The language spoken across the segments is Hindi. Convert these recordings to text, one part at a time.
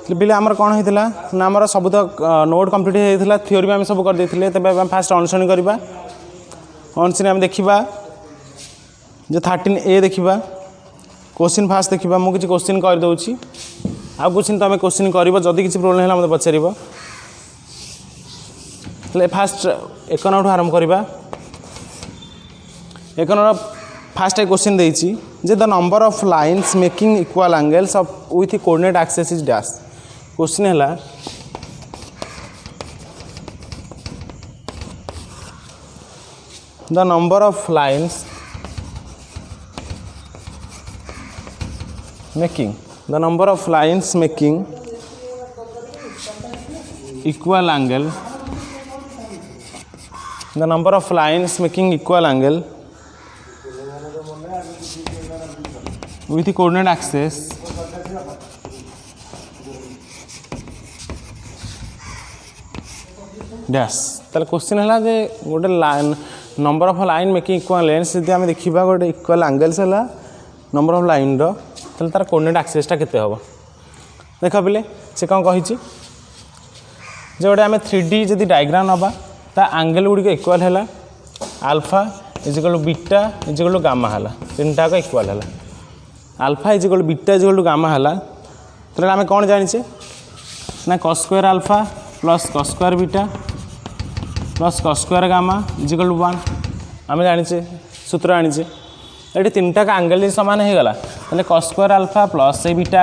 पिले आमर कौन होता ना आमर सब तो नोट कंप्लीट होता थ्योरी भी आम सब करदे तेज फास्ट अनुसरण करवा अनुसरण आम देखा जो 13A देखा क्वेश्चन फास्ट देखा मुझे क्वेश्चन करदे आउ क्वेश्चन तुम क्वेश्चन कर जदि किसी प्रोब्लेम है मतलब पचार फास्ट 1 नंबर आरंभ करवा 1 नंबर फास्ट क्वेश्चन देती जे the number of lines making equal angles of with coordinate axis is dash question है the number of lines making equal angle the number of lines making equal angle with the coordinate axis dash ताले क्वेश्चन है जे गोटे line number of line making equal lens यदि आम देखा गोटे इक्वल एंगल्स है नंबर ऑफ लाइन रो ताले तार कोऑर्डिनेट एक्सिसटा केते हबो देख पिले से कौन कही जो गोटे आम 3D जदि डायग्राम नवा ता एंगल गुड़िक इक्वल है alpha equal to beta equal to gamma है तीन टाक इक्वल है alpha equal to beta equal to gamma है तो आम कौन जाने ना cos square alpha plus cos square beta plus cos square gamma equal to 1 आम जाने सूत्र आनीचे ये तीन टाक एंगल सामान होगला तो cos स्क्वायर आल्फा प्लस से बीटा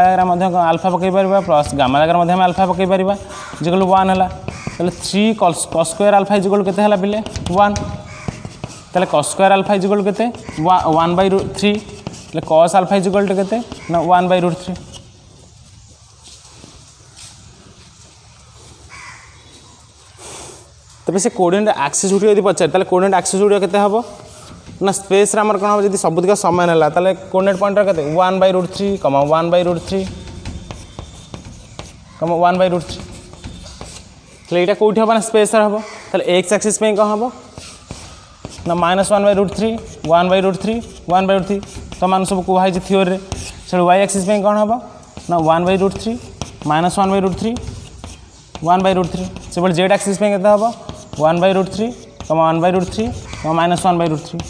आल्फा पकई पार प्लस गामा जगह आम आल्फा पकई पार इजिकल टू 1 है तो 3 cos square alpha equal to केते पिले 1 तो cos square alpha equal to केते 1/3 cos आल्फा इजिकल टू केते ना 1/√3 तबे से कोऑर्डिनेट एक्सिस गुड़ी यदि पचार ताले कोऑर्डिनेट एक्सिस गुड़ी केते हबो ना स्पेस रे हमर कोन हो जदि सबुतिक समान है ताले कोऑर्डिनेट पॉइंट केते 1/√3 1/√3 1/√3 तो यहाँ कौटी हम ना स्पेस हम तो एक्स एक्सिस कौन हम ना -1/√3 1/√3 1/√3 तो मान सब कहुई थ्योरी से वाई एक्सिस कौन हम ना 1/√3 -1/√3 1/√3 से जेड एक्सिस के हम 1/√3 1/√3 -1/√3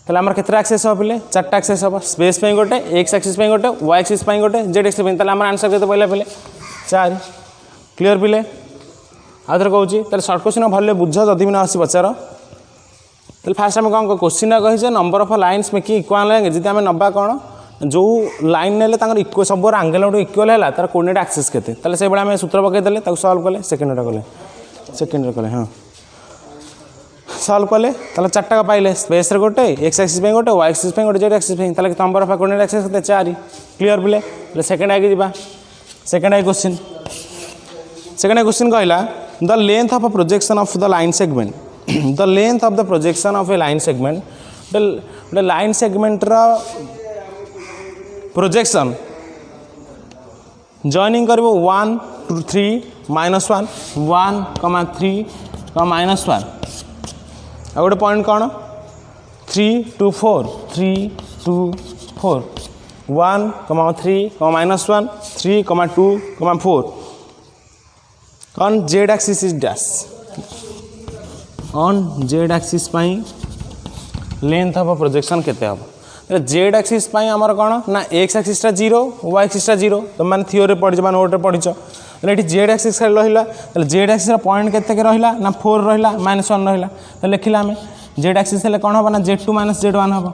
तो आम केतटा एक्सिस हम पे 4टा एक्सिस हम स्पेस गोटे एक्स एक्सिस गोटे वाई एक्सिस गोटे जेड एक्सिस आम आंसर केते पहले पे 4 क्लीयर पिले आउे कहूँ सर्ट क्वेश्चन भले बुझ जदि भी ना आसी पचार तो फास्ट आम कौन क्वेश्चन कही number of lines making equal angle G आम नवा कौन जो लाइन ने सब एंगल गोटे इक्वल है तार कोऑर्डिनेट एक्सिस केते से आम सूत्र पकईदे सल्व कले सेकेंड कले हाँ सल्व कले 4टा पाइले स्पेस गोटे एक्स एक्सिस गोटे वाई एक्सिस गोटे Z axis number of coordinate axis केते 4 क्लीयर पिले सेकेंड आगे जावा सेकेंड क्वेश्चन कहला the length of a projection of the line segment the length of the projection of a line segment the line segment रा प्रोजेक्शन जॉइनिंग करिवो 1 2 3 -1 1 3 -1 आ गोटे पॉइंट कौन 3 2 4 3 2 4 1 3 -1 3 2 4 on z axis is dash on z axis pi length of projection केते हम z axis पाई हमर कोन ना x axis टा 0 y axis टा 0 तो माने थ्योरी पढि मान नोट रे पढिछ एठी z axis खाली रहिला त z axis रा पॉइंट केते के रहिला ना 4 रहिला -1 रहिला तो लिखिला हमें z axis ले कोन हो ना z2 - z1 हो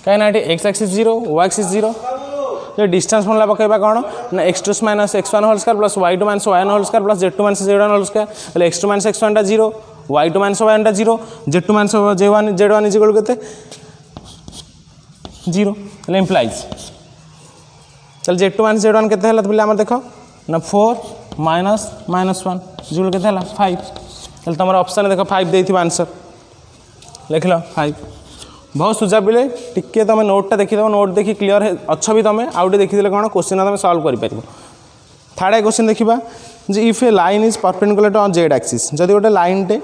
काहे ना एठी x axis 0 y axis 0 तो डिस्टेंस फॉर्मूला पकेबा कौन ना x2 - x1 whole square plus y2 - y1 whole square plus z2 - z1 whole square x2 - x1 टा 0 y2 - y1 टा 0 z2 - z1 इज इक्वल केते 0 इम्प्लाइज चल z2 - z1 केते हला बोले हमर देखो ना 4 -1 इक्वल केते हला 5 चल तमर ऑप्शन देखो 5 देथिबा आंसर लिख लो 5 बहुत सुझाव बिले टिके तुम नोटा देखीद नोट देखी क्लीयर अच्छा भी तुम आउटे देखीदे कौन क्वेश्चन तुम सल्व कर थर्ड क्वेश्चन देखा जे if a line is perpendicular to Z axis जदि गोटे लाइन टे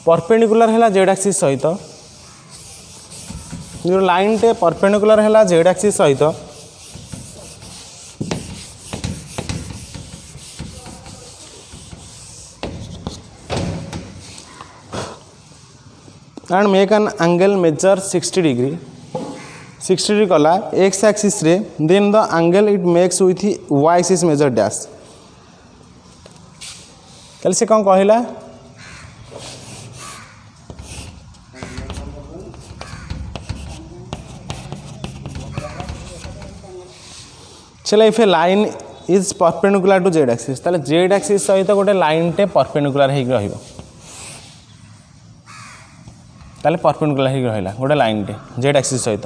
परपेंडिकुलर है जेड एक्सिस सहित जो लाइन टे परपेंडिकुलर है जेड एक्सिस सहित and make an angle measure 60 degree 60 degree कला एक्स एक्सिस रे then the angle it makes with Y axis measure dash ताले से कौन कहला चलो if a line is perpendicular to Z axis ताले जेड एक्सिस सहित गोटे लाइन टे परपेंडिकुलर हो रहिबो ताले परपेंडिकुलर हो रहा गोटे लाइन टे जेड एक्सिस सहित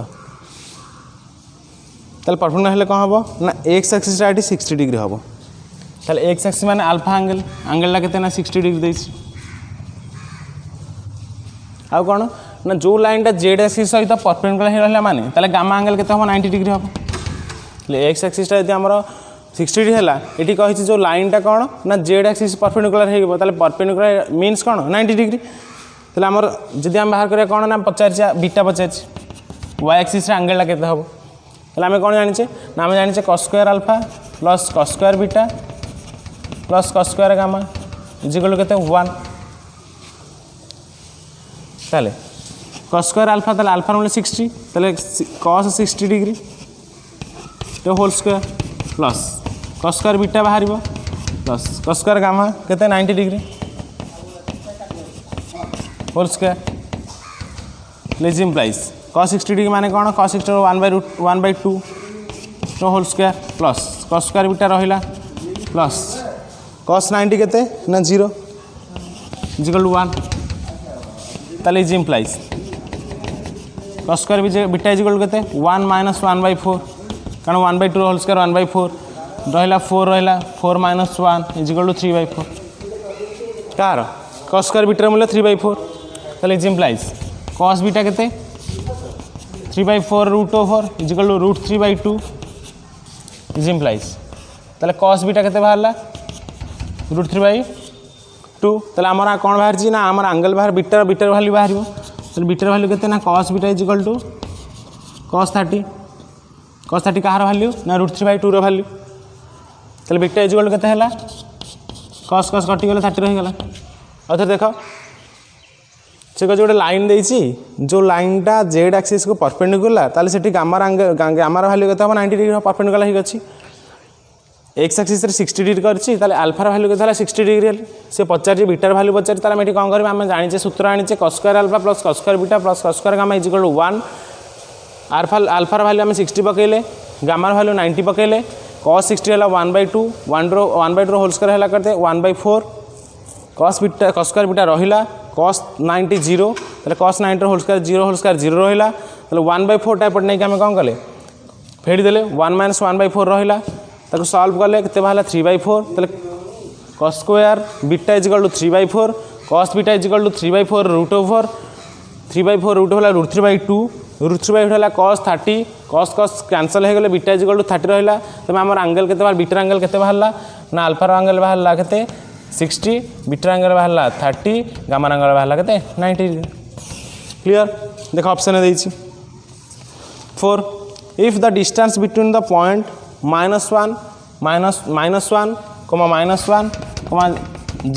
ताले परपेंडिकुलर हेले कौन हम ना एक्स एक्सिस ये 60 डिग्री हम ताले एक्स एक्सिस माने अल्फा एंगल एंगलटा केते ना 60 डिग्री देछि आउ कौन ना जो लाइनटा जेड एक्सिस सहित परपेंडिकुलर हो रहा माने ताले गामा एंगल केते हम 90 डिग्री हम एक्स एक्सिसटा यदि आमर 60 डिग्री है ये कही जो लाइनटा कौन ना जेड एक्सिस परपेंडिकुलर हो परपेंडिकुलर मीन्स कौन 90 डिग्री ताले आमर जदि आम बाहर करिया कौन ना पचार बीटा पचार वाई एक्सिस एंगलटा केते हम ताले आम कौन जानिचे ना आम जानिचे cos square alpha plus cos square beta plus cos square gamma is equal केते 1 ताले कॉस स्क्वायर अल्फा ताले अल्फा मूल्य 60 ताले कॉस 60 डिग्री तो whole square plus cos square beta बाहर प्लस कॉस स्क्वायर गामा केते 90 डिग्री होल स्क्वायर लेज इम्प्लाइज cos 60 डिग्री माने कौन cos 60 1/2 तो whole square plus cos square beta रहिला प्लस cos 90 केते ना 0 इक्वल टू 1 ताले is implies cos square beta equal केते 1 - 1/4 कारण 1/2 होल स्क्वायर 1/4 रहिला 4 रहिला 4 - 1 इक्वल टू 3/4 कार cos स्क्वायर बीटा मूल्य 3/4 ताले इज इम्प्लाइज cos बीटा केते 3/4 √/4 इक्वल टू √3/2 इज इम्प्लाइज ताले cos बीटा केते बाहरला √3/2 ताले आमर कौन बाहर ना आमर एंगल बाहर बीटार वैल्यू बाहर ताले बीटार वैल्यू केते ना cos beta equal to cos 30 कहार वैल्यू ना √3/2 रो वैल्यू ताले बीटा इक्वल केते हैला cos कटि गले 30 रही गला और देख से गोटे लाइन देछि जो लाइनटा जेड एक्सिस को परपेंडिकुलर ताले सेठी गामार वैल्यू केते 90 डिग्री परपेंडिकुलर ही अछि एक्स एक्सिस रे 60 डिग्री करछि ताले अल्फा वैल्यू केते 60 डिग्री से पचार बीटार वैल्यू पचार ताले मेठी कोन करबे हम जानिचे सूत्र आनिचे cos square alpha plus cos square beta plus cos square gamma equal to 1 alpha value हम 60 पकेले गामार वैल्यू 90 पकेले cos 60 है 1/2 1/2 होल स्क्वायर है करते 1/4 cos स्क्वायर बीटा रहिला cos 90 0 ताले cos 90 होल स्क्वायर 0 रहिला ताले 1/4 टाइप नहीं आम कौन कले फेड़ी देले 1 - 1/4 रहिला ताको सॉल्व कले केते बाहला 3/4 ताले cos square beta equal to 3/4 cos beta equal to 3/4 √/4 3/4 root होला √3/2 √3/2 होला cos 30 cos कैंसल हो गले बीटा इक्वल टू 30 रहिला तमे हमर एंगल केते बाहर बीटा एंगल केते बाहरला ना अल्फा एंगल बाहरला केते 60 बीटा एंगल बाहरला 30 गामा एंगल बाहरला केते 90 क्लियर देखो ऑप्शन देछि 4 if the distance between the point -1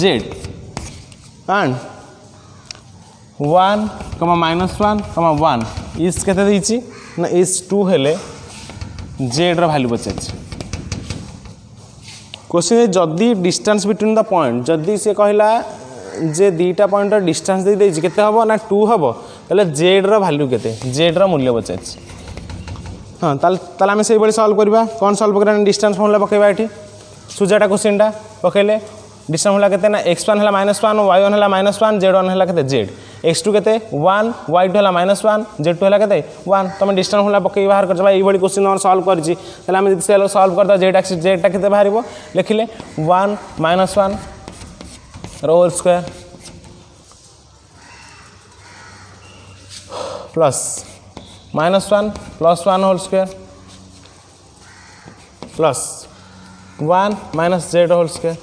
z and 1 -1 इस केते देछि ना इस 2 हेले z रो वैल्यू पचाछि क्वेश्चन जदि डिस्टेंस बिटवीन द पॉइंट जदि से कहला जे दीटा पॉइंट डिस्टेंस दे देछि केते हबो ना 2 हबो तले z रो वैल्यू केते z रो मूल्य पचाछि हाँ ताले आम से सॉल्व करवा कौन सॉल्व करा डिस्टेंस फॉर्मूला पकेबा एठी सुजाटा क्वेश्चनटा पकेले डिस्टेंस फॉर्मूला केते ना x1 है -1 y1 है -1 z1 है केते z x2 केते 1 y2 है -1 z2 है केते 1 तुम डिस्टेंस फॉर्मूला पकई बाहर कर जबा एई क्वेश्चन हम सॉल्व करछि ताले हम जदि से सॉल्व करदा z एक्सिस z टा केते बाहरिबो लिखिले 1 - 1 रो whole square plus -1 + 1 whole square plus 1 - z whole square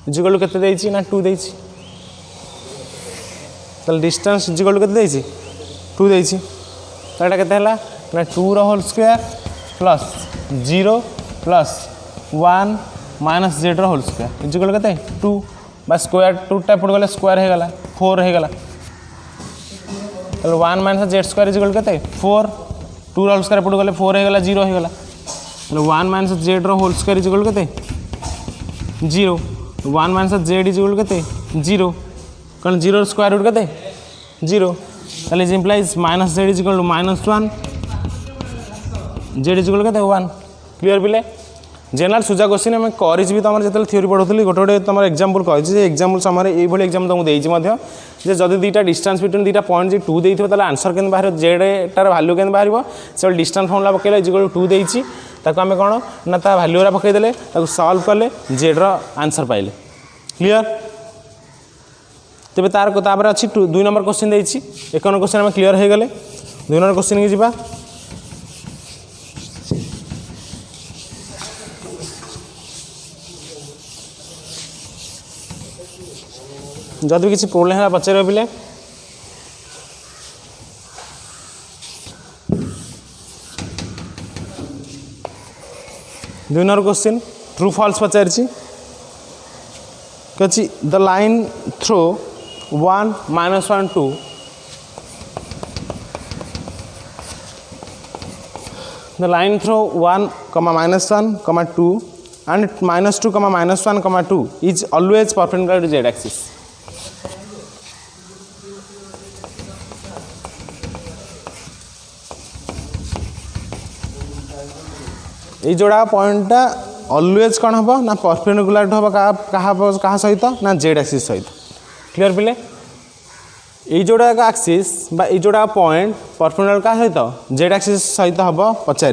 equal to केते देछि ना 2 देछि ताले डिस्टेंस इक्वल टू केते देछि 2 देछि तो यहाँ के 2 whole square plus 0 plus 1 minus Z whole square is equal के 2 बा स्क्वायर 2टा पड़ गले स्क्वायर हो गला 4 हो गला 1 माइनस जेड स्क्वायर इजिकल के 4 2 होल स्क्वायर पड़ गले 4 हो गला 0 हो गला 1 minus Z whole square is equal के 0 1 माइनस जेड इजिकल के 0 कौन 0 स्क्वायर रूट के 0 ताले is implies minus Z equal to -1 Z equal के 1 क्लियर पिले जनरल सुजा क्वेश्चन आम करी तुम जो थ्योरी पढ़ुली गोटे गोटे तुम एग्जाम्पल कही एग्जाम्पल समय ये एग्जाम तुमको देती जब दुईटा डिस्टेंस बिटवीन दुईटा पॉइंट जो 2 देती है आंसर के बाहर जेडार भाल्यू के बाहर से डिस्टेंस फर्मुला पकड़े इजिकल 2 देती आम कौन ना भाल्यूरा पकईदे सल्व कले जेड्र आंसर पाइले क्लियर तेज तार अच्छी 2 नंबर क्वेश्चन देती 1 नंबर क्वेश्चन आम क्लियर हो गले 2 नंबर क्वेश्चन की जावा जदि किसी प्रोब्लेम है पचार पिले 2 नंबर क्वेश्चन ट्रू फॉल्स पचार the line through 1 -1 2 the line throw 1, -1, 2 and -2, -1, 2 is always perpendicular to z axis. ये जोड़ा पॉइंटा ऑलवेज कौन हम ना परपेंडिकुलर हम क्या सहित ना जेड एक्सिस सहित क्लियर पिले ये जोड़ा एक्सिस ये जोड़ा पॉइंट परपेंडिकुलर क्या सहित जेड एक्सिस सहित हम पचार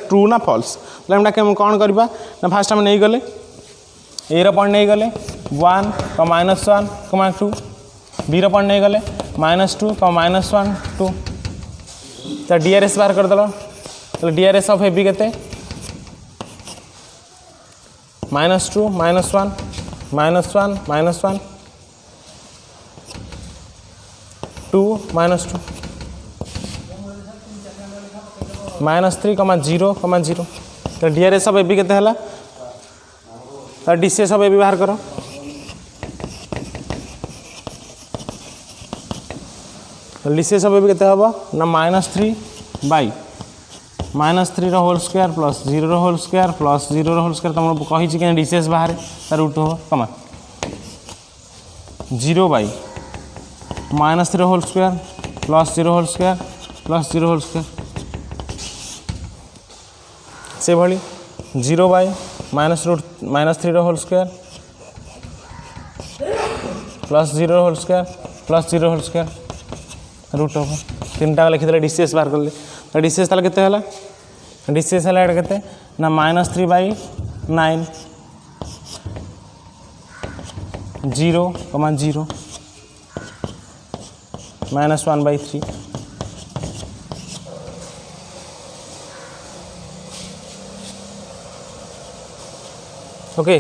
ट्रू ना फॉल्स कौन करवा ना फास्ट आम नहीं गले ए पॉइंट नहीं गले 1, -1, 2 बी पॉइंट नहीं गले -2, -1, 2 तो डीआरएस बाहर करदेल तो डीआरएस ऑफ ए बी के -2, -1, -1, -1 2, -2 -3, 0, 0 तो डीआरएस ऑफ ए बी के डीसीएस ऑफ ए बी बाहर कर डीसीएस ऑफ ए बी के ना -3 by -3 whole square plus 0 whole square plus 0 whole square तुम कही कि डीसीएस बाहर तार रूट हो कमा 0 by -3 whole square plus 0 whole square plus 0 whole square से भली 0 by -3 whole square plus 0 whole square plus 0 whole square root हम 3टा लिखिदे डीसीएस बाहर कले तो डीसीएस ताले केते हला डीसीएस हला एटा केते ना -3 बाई 9 0, 0 -1 बाई 3 ओके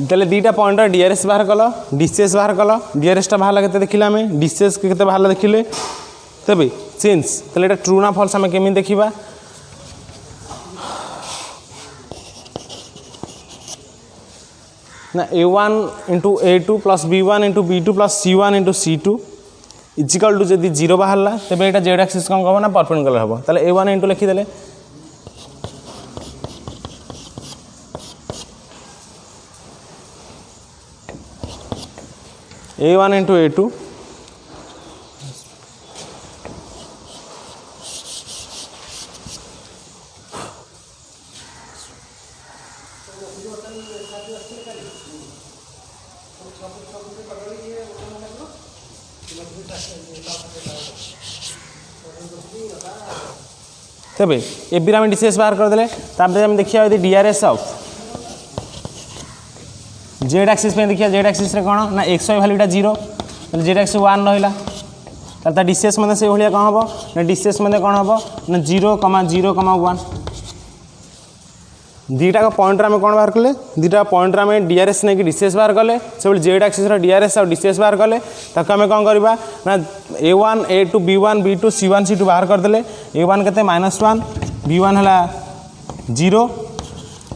तेल दीटा पॉइंट डीआरएस बाहर कल डीसीएस बाहर कल डीआरएस बाहर के देखिले आम डीसीएस के बाहर देखिले तेज सिंस तेल ट्रू ना फॉल्स आम केमी देखा ना a1 into a2 plus b1 into b2 plus c1 into c2 equal to जदि 0 बाहर तेज यहाँ जेड एक्सिस कौन हम ना परपेंडिकुलर हम ताले a1 इंटू लिखिदे a1 इंटू a2 तेज ए बी आम डीसीएस बाहर करदे आम देखिए यदि डीआरएस ऑफ जेड एक्सिस देखिए जेड एक्सिस कौन ना एक्स वाई भैल्यूटा 0 जेड एक्सिस 1 रहा डीसीएस से भाया कौन हम ना डीसीएस कौन हम ना 0, 0, 1 दुईटा पॉइंट आम कौन बाहर कले दुईटा पॉइंट आम डीआरएस नहीं डीसीएस बाहर कले से जेड एक्सिस डीआरएस और डीसीएस बाहर कले ताको आम कौन करवा ना A1 A2 B1 B2 C1 C2 बाहर करदे A1 के -1 B1 है 0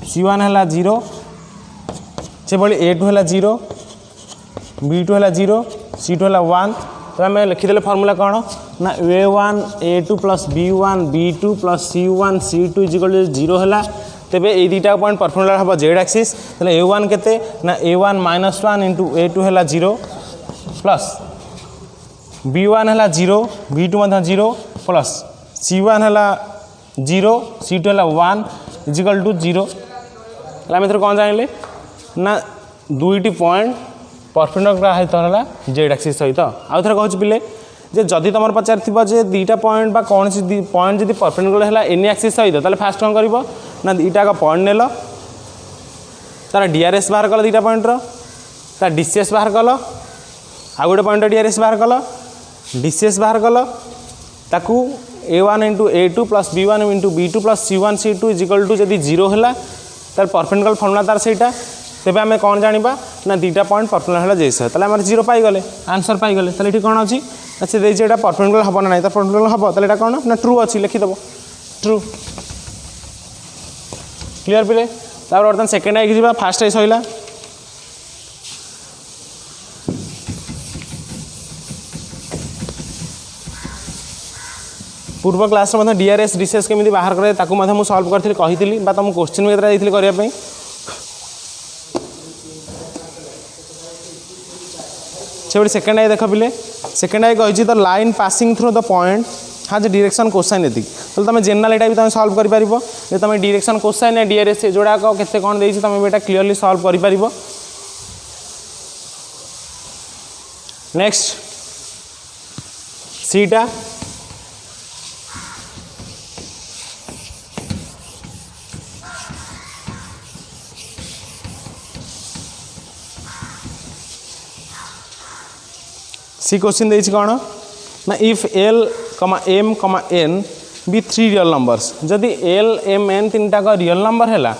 C1 है 0 से भाई A2 है 0 B2 है 0 C2 है 1 तो आम लिखिदे फर्मूला कौन ना A1 A2 plus B1 B2 plus C1 C2 is equal 0 है तेबे ये दुईटा पॉइंट परपेंडिकुलर हम जेड एक्सिस तेल A1 केते ना A1 -1 इंटू A2 है 0 प्लस B1 है 0 B2 0 प्लस C1 है 0 C2 है 1 इजिकल टू 0 आम एथर कौन जानिले ना दुईटी पॉइंट परपेंडिकुलर है जेड एक्सिस सहित आउ थे कहूँ पिले जे जदि तुम पचार जे दुईटा पॉइंट कौन सी पॉइंट जब परपेंडिकुलर है एनी एक्सिस सहित ताले फास्ट कौन कर ना दुईटा पॉइंट नेल तार डीआरएस बाहर कल दुईटा पॉइंट तार डीसीएस बाहर कल आउ गोटे पॉइंट डीआरएस बाहर कल डीसीएस बाहर कल ताकू A1 into A2 plus B1 into B2 plus C1 C2 equal to जदि 0 है तार परपेंडिकुलर फर्मूला तार सहीटा तेज आम कौन जाना ना दुईटा पॉइंट परपेंडिकुलर है जैसे ताले आम 0 पाईगले आंसर पाईगले ताले ये कौन अच्छी से देखिए यहाँ परपेंडिकुलर हम ना नहीं परपेंडिकुलर हम ताले ये कौन ना ट्रू अच्छी लिखिदेव ट्रू क्लियर पिले बर्तमान सेकेंड आई जा फास्ट आई सहीला पूर्व क्लास में डीआरएस डीसीएस केमी बाहर कराए ताकू मुझे सल्व करी कही तुम क्वेश्चन भी देती करने से सेकेंड आई देख पिले सेकेंड आई कही the line passing through the point हाँ डायरेक्शन कोसाइन ये तो तुम जेनराल यहाँ भी तुम सल्व कर तुम डायरेक्शन कोसाइन या डीआरएस जोड़ाक केते कौन देती तुम ये क्लीयरली सल्व कर नेक्स्ट सीटा सी क्वेश्चन देछि कौन ना if L, M, N be 3 real numbers जदि L, M, N तीन टाक रियल नंबर है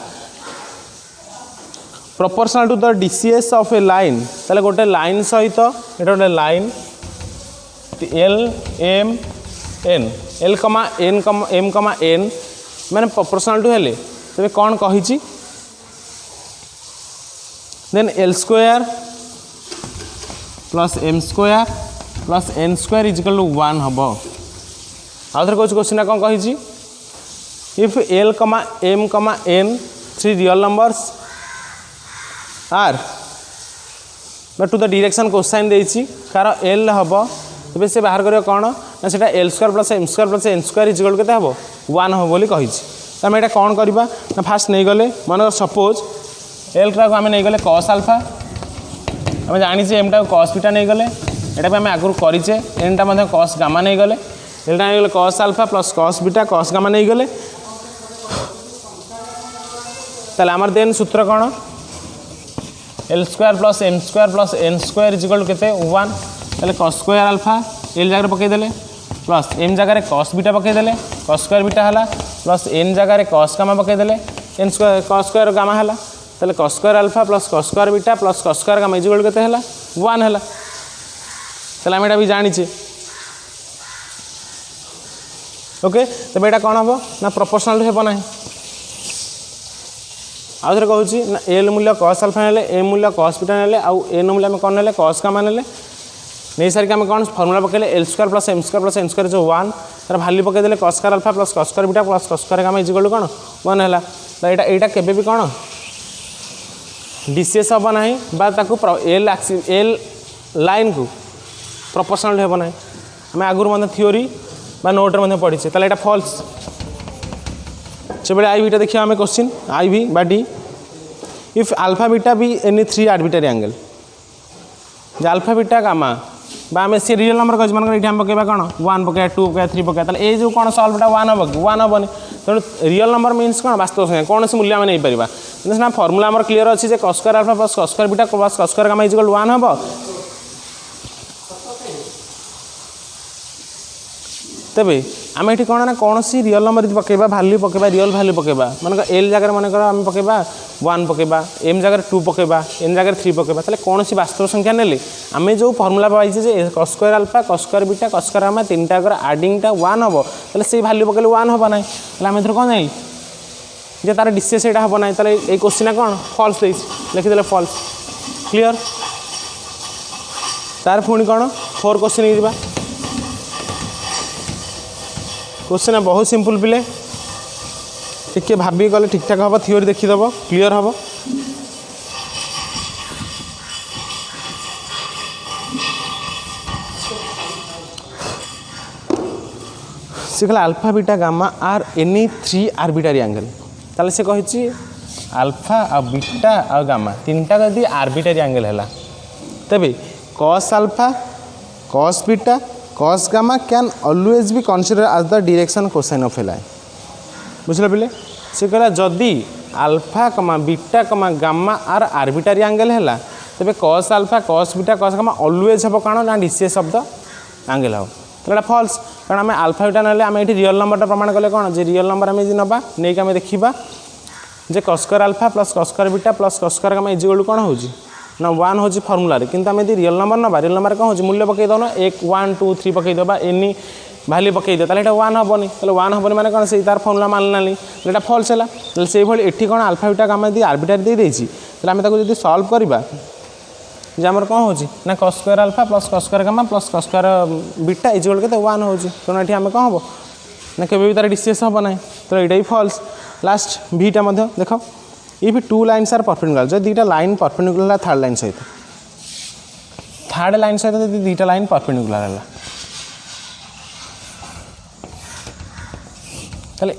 proportional to the DCs of a line ताले गोटे लाइन सहित ये गोटे line L, M, N L, N, M, N मैंने प्रोपोर्शनल टू हेले तेरे कौन कही then L square plus M square plus N square equal to 1 हम आउ थे कौन क्वेश्चन कौन कही if L, M, N 3 real numbers are to the direction cosine देछि कार L हम तेज से बाहर कर कौन ना से L square plus M square plus N square is equal के हम 1 हम बोली कही आम यहाँ कौन करवा ना फास्ट नहीं गले मन सपोज L टाक आम नहीं गले कॉस अल्फा आम जानी एम टाक कॉस बीटा नहीं गले यहाँ भी आम आगुरी करें एन टा कॉस गामा नहीं गले एल टा नहीं cos alpha plus cos beta cos gamma नहीं गले ताले आमर देन सूत्र कौन L square plus M square plus N square is equal के 1 ताले कॉस स्क्वायर अल्फा L जगह पकईदे प्लस M जगह कॉस बीटा पकईदे कॉस स्क्वायर बीटा है प्लस N जगह कॉस गामा पकईदे N square cos square gamma है ताले cos square alpha plus cos square beta plus cos square gamma is equal के 1 है ताले आम भी जानीचे ओके तब यहाँ कौन हम ना प्रोपोर्शनल हेब ना आउ थे कहूँ ना L मूल्य कॉस अल्फा ने M मूल्य कॉस बीटा ने आउ N मूल्य आम कौन ने कॉस गामा ने नहीं सारिक आम कौन फर्मूला पकड़े L square plus M square plus N square जो 1 तार भाल्यू पकईदे cos square alpha plus cos square beta plus cos square gamma is equal कौन 1 है तो यहाँ केबे भी कौन डीसीएस हम ना L लाइन को प्रोपोर्शनल हेब ना आम आगुरी थ्योरी नोट्रे पढ़ीचे ताले यहाँ फॉल्स से आई बीटा देखिए आम क्वेश्चन आई भी बा D if alpha beta be any 3 arbitrary angle J alpha beta gamma आम सी रियल नंबर कह मन ये पकड़ा कौन 1 पकड़ा 2 पकड़ा 3 पकड़ा ये जो कौन सल्वटा 1 हम कि 1 हेनी तेणु रियल नंबर मीन्स कौन वास्तव संख्या कौन से मूल्य आम नहीं पार ना फर्मूला आम क्लीयर अच्छी cos square alpha plus cos square beta plus cos square gamma equal 1 हम तेबे आम ये कौन ना कौन सी रियल नंबर यदि पकेबा भैल्यू पकेबा रियल भैल्यू पकेबा मन एल जगह मन आम पकेबा 1 पकेबा एम जगह 2 पकेबा एन जगह 3 पकेबा ताले कौन सी वास्तव संख्या नेले आम जो फर्मुला पाइछे जे cos square alpha cos square beta cos square gamma तीनटा अगर एडिंगटा 1 हम ताले से भैल्यू पकेले 1 हम ना ताले आम एथर कौन जानी जे तार डिसीएस एटा हम ना ताले ए क्वेश्चन कौन फॉल्स देछि लिखिदेले फॉल्स क्लियर तार पुणी कौन 4 क्वेश्चन हो क्वेश्चन बहुत सिंपल पिले टिके भाभी गले ठीक ठाक हम थियोरी देखीदेव क्लीयर हम से कहला alpha beta gamma are any 3 arbitrary angle ताले से कही अल्फा आ बीटा आ गामा तीनटा यदि आर्बिट्रारी एंगल है तेबे cos alpha cos beta cos gamma can always be considered as the direction cosine of a line बुझल पिले से कहला जदि अल्फा कमा बीटा कमा गामा आर आर्बिट्रारी एंगल है तेबे cos alpha cos beta cos gamma always हम कौन ना डीसीएस शब्द एंगल हम तो फॉल्स कारण आम अल्फा बीटा ना आम ये रियल नंबर प्रमाण कले कौन जे रियल नंबर आम नवा नहीं आम देखा जे cos square alpha plus cos square beta plus cos square gamma is कौन हो ना 1 हो फर्मुला किंतु आम यदि रियल नंबर ना रियल नंबर कौन हो मूल्य पकई दो ना 1 1 2 3 पकई दबा एनी भैल्यू पकई दे ताले 1 हेनी ताले 1 हेनी माने कौन से तार फर्मुला मानलानी एटा फॉल्स है से भाई एठी कौन अल्फा बीटा गामा यदि आर्बिट्रारी दे देछि ताले आम ताको यदि सॉल्व करबा जे आमर कौन हो ना cos square alpha plus cos square gamma plus cos square beta is के 1 हो तेना ये आम कौन हम ना केबे भी तार डिसीएस हम ना तो यहाँ ही फॉल्स लास्ट भीटा देख इफ 2 लाइन्स आर परपेंडिकुलर जो दुईटा लाइन परपेंडिकुलर थर्ड लाइन सहित थर्ड लाइन सहित जो दुईटा लाइन परपेंडिकुलर है ताले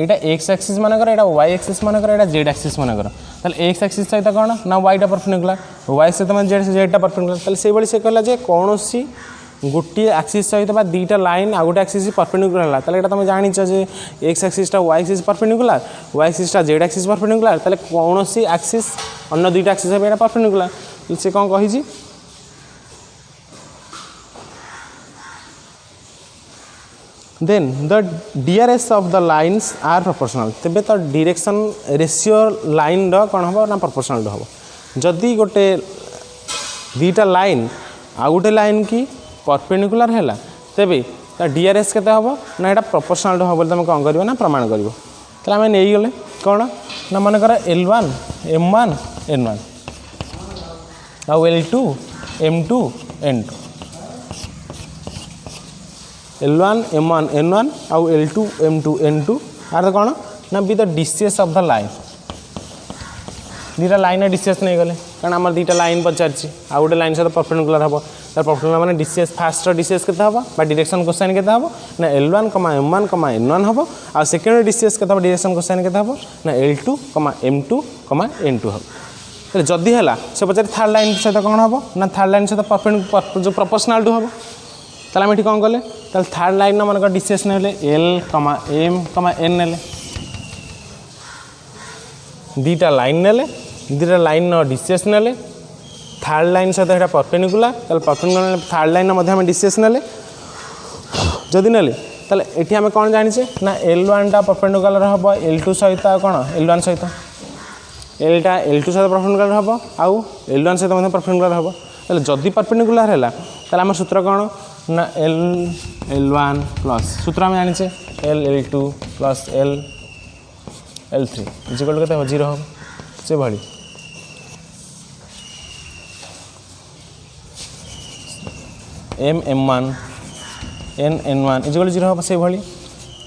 एटा एक्स एक्सिस मानकर एटा वाई एक्सिस मानकर एटा जेड एक्सिस मानकर ताले एक्स एक्सिस सहित कौन ना वाईटा परपेंडिकुलर वाई सहित मैंने जेडटा परपेंडिकुलर ताले से भाई से कहला जे कौन सी गोटे एक्सिस सहित दुईटा लाइन आ गोटे एक्सिस परपेंडिकुलर है ताले तुम जानी जे एक्स एक्सिसटा वाई एक्सिस परपेंडिकुलर वाई एक्सिसटा जेड एक्सिस परपेंडिकुलर ताले कौन सी एक्सिस अन्य दुईटा एक्सिस है परपेंडिकुलर से कौन कही then the DRs of the lines are proportional तेबे तो डायरेक्शन रेशियो लाइन कौन हम ना प्रोपोर्शनल हम जदि गोटे दुईटा लाइन आ गोटे लाइन की परपेंडिकुलर है तेबे डीआरएस के हम ना यहाँ प्रोपोर्शनल हम बोले तुम कौन कर ना प्रमाण कर आम नहीं गले कौन ना मनकर L1 M1 N1 uh L2 M2 N2 L1 M1 N1 uh L2 M2 N2 are कौन ना be the DCs of the line दुईटा लाइन डीसीएस नहीं गले कारण आम दुईटा लाइन पचारि आ गोटे लाइन सहित परपेंडिकुलर हम तार परपेंडिकुलर माने डीसीएस फास्ट डीसीएस केते हम बा डायरेक्शन कोसाइन केते हम ना L1 M1 N1 हम आ सेकेंड डीसीएस केते हम डायरेक्शन कोसाइन केते हम ना L2 M2 N2 हम तो जदि है से पचारि थर्ड लाइन सहित कौन हम ना थर्ड लाइन सहित परपेंडिकुलर जो प्रोपोर्शनल हम ताले हम कौन कले ताले थर्ड लाइन मानक डीसीएस ने L M N ने दुईटा लाइन ने दुईटा लाइन डीसीएस ने थर्ड लाइन सहित यहाँ परपेंडिकुलर परपेंडिकुलर थर्ड लाइन में डीसीएस ने जदि ने ये आम कौन जाने ना L1 टा परपेंडिकुलर हम L2 सहित कौन L1 सहित Lटा L2 सहित परपेंडिकुलर हम आउ L1 सहित परपेंडिकुलर हम ताले जदि परपेंडिकुलर है ताले आम सूत्र कौन ना L1 प्लस सूत्र आम जाने L2 प्लस L3 इक्वल के 0 हम से भाई M1 N1 इक्वल 0 हम से भाई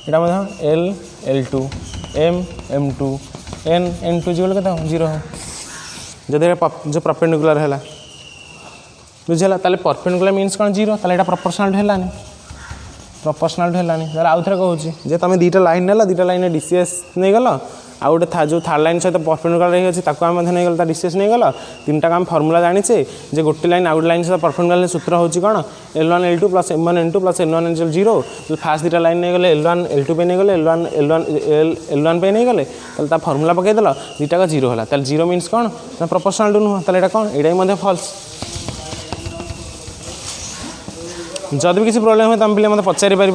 यहाँ L2 M2 N2 इक्वल के 0 हम जदि जो परपेंडिकुलर है बुझेगा ताले परपेंडिकुलर मीन्स कौन 0 ताले प्रोपोर्शनल है प्रोपोर्शनल है आउ थे कहूँ जे तुम दुईटा लाइन नेला दुईटा लाइन डीसीएस नहीं गल आ गोटे जो थर्ड लाइन सहित परपेंडिकुलर रही अच्छे ताकू नहीं गल डीसीएस नहीं गल तीन टाक आम फर्मुला जाचे जे गोटे लाइन आ गोटे लाइन सहित परपेंडिकुलर सूत्र होची कौन L1 L2 plus M1 N2 plus N1 N2 0 fast दुईटा लाइन नहीं गले L1 L2 पे नहीं गले L1 पे नहीं गले ताले फर्मुला पकईदेल दुईटा 0 है 0 मीन्स कौन ना प्रोपोर्शनल नुह ताले कौन यहाँ फॉल्स जदि भी किसी प्रोब्लेम हुए तुम पे मत पचारि पार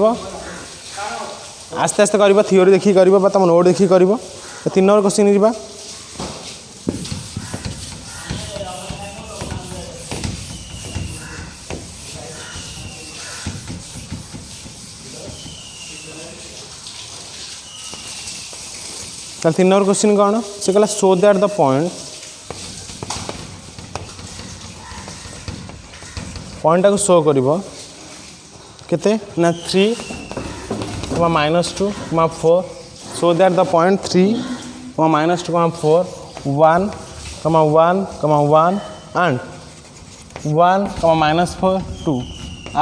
आस्ते आस्ते कर थियोरी देखिए कर तुम नोट देखिए कर 3 नंबर क्वेश्चन जा ताल 3 नंबर क्वेश्चन कौन से कहला शो दैट द पॉइंट को शो कर केते ना 3, -2, 4 show that the point 3, -2, 4 1, 1, 1 and 1, -4 2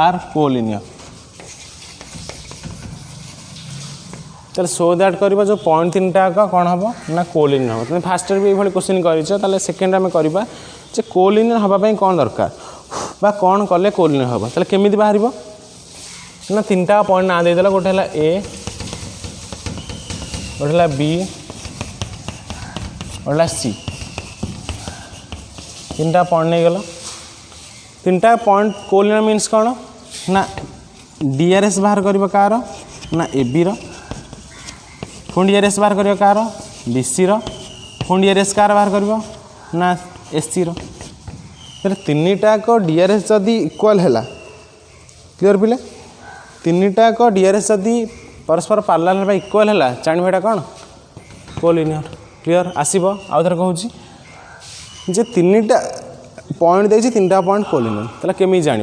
are collinear. चल शो दैट कर जो पॉइंट 3टा कौन हम ना कोलिनियर हम। तुम फास्ट भी ये क्वेश्चन कर सेकेंड आम करवा कोलिनियर हाँपाई कौन दरकार बा कौन कले कोलिनियर हम। ताले केमी बाहर ना 3टा पॉइंट ना देदेल गोटे है ए, गोटे है बी, गोटे है सी। 3टा पॉइंट नहीं गल 3टा पॉइंट कोलिनियर मीन्स कौन ना डीआरएस बाहर कर कार ना एबी पुणी डीआरएस बाहर कर कार बीसी पुणी डीआरएस कार बाहर कर ना एससी 3टा को डीआरएस जदि इक्वाल है क्लियर पिले 3टा को डीआरएस जदि परस्पर पार्लाल इक्वाल है जान एटा कौन कोलिनियर। क्लियर आसब आउ थे कहूँ जे 3टा पॉइंट देती 3टा पॉइंट कोलिनियर ताला केमी जान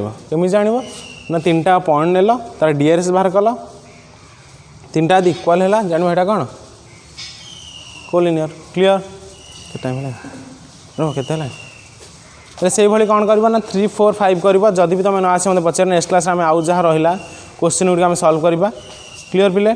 ना 3टा पॉइंट नेल तार डीआरएस बाहर कल 3टा यदि इक्वाल है जान एटा कौन कोलिनियर। क्लियर के टाइम है रह के से भाई कौन कर ना 3, 4, 5 कर जदि भी तुम न आस मत पचार नेक्स्ट क्लास आम आउ जहाँ रहा क्वेश्चन गुड़िक सॉल्व करवा। क्लियर पिले।